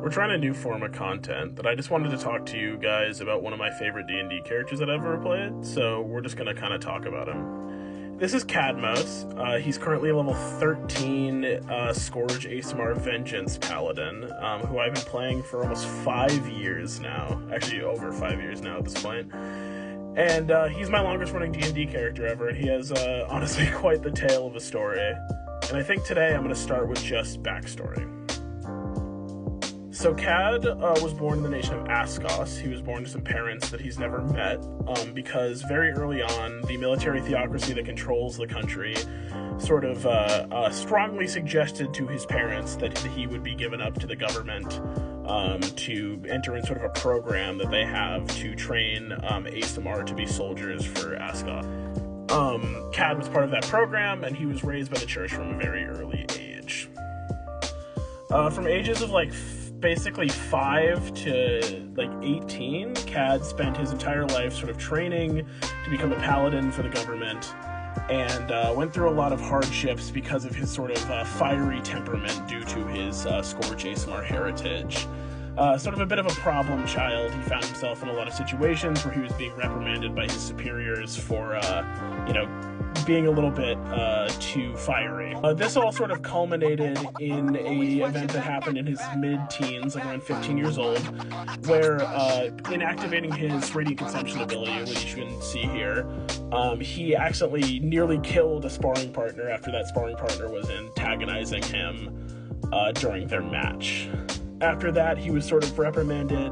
We're trying a new form of content, but I just wanted to talk to you guys about one of my favorite D&D characters that I've ever played, so we're just going to kind of talk about him. This is Kadmos. He's currently a level 13 Scourge aasimar Vengeance paladin, who I've been playing for almost 5 years now. Actually, over 5 years now at this point. And he's my longest running D&D character ever, and he has honestly quite the tale of a story. And I think today I'm going to start with just backstory. So Cad was born in the nation of Ascos. He was born to some parents that he's never met, because very early on, the military theocracy that controls the country sort of strongly suggested to his parents that he would be given up to the government to enter in sort of a program that they have to train aasimar to be soldiers for Ascos. Cad was part of that program, and he was raised by the church from a very early age. From ages of basically 5 to 18, Cad spent his entire life sort of training to become a paladin for the government, and went through a lot of hardships because of his sort of fiery temperament due to his Scourge aasimar heritage. Sort of a bit of a problem child. He found himself in a lot of situations where he was being reprimanded by his superiors for, being a little bit too fiery. This all sort of culminated in a event that happened in his mid-teens, around 15 years old, where in activating his radiant consumption ability, which you can see here, he accidentally nearly killed a sparring partner after that sparring partner was antagonizing him during their match. After that, he was sort of reprimanded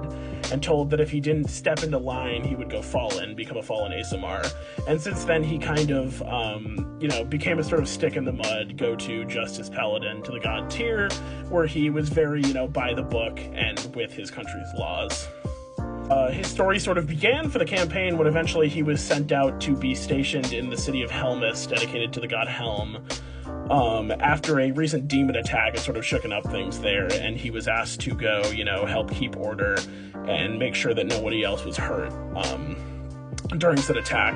and told that if he didn't step into line, he would go fallen, become a fallen aasimar. And since then, he kind of, became a sort of stick in the mud, go-to justice paladin to the god Tyr, where he was very, by the book and with his country's laws. His story sort of began for the campaign when eventually he was sent out to be stationed in the city of Helmus, dedicated to the god Helm, after a recent demon attack had sort of shooken up things there, and he was asked to go, help keep order and make sure that nobody else was hurt during said attack.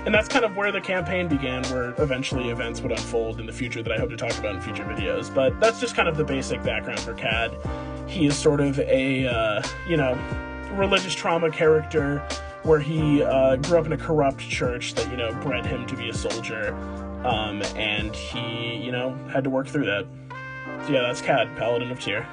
And that's kind of where the campaign began, where eventually events would unfold in the future that I hope to talk about in future videos. But that's just kind of the basic background for Cad. He is sort of a, religious trauma character where he grew up in a corrupt church that, bred him to be a soldier. And he, had to work through that. So yeah, that's Cad, Paladin of Tyr.